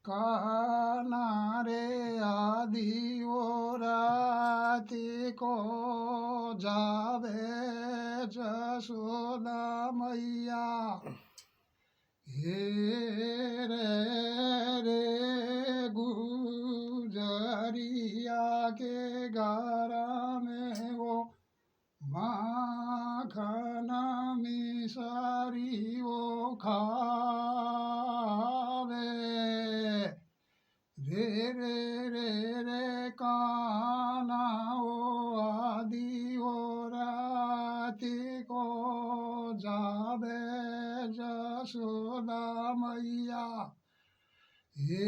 काना रे आदियो राति को जावे जसोदा मैया हे रे गुजरिया के गारा में वो माखना मिसारी वो खावे रे रे रे रे काना ओ आदि ओ राति को जावे जसोदा मैया हे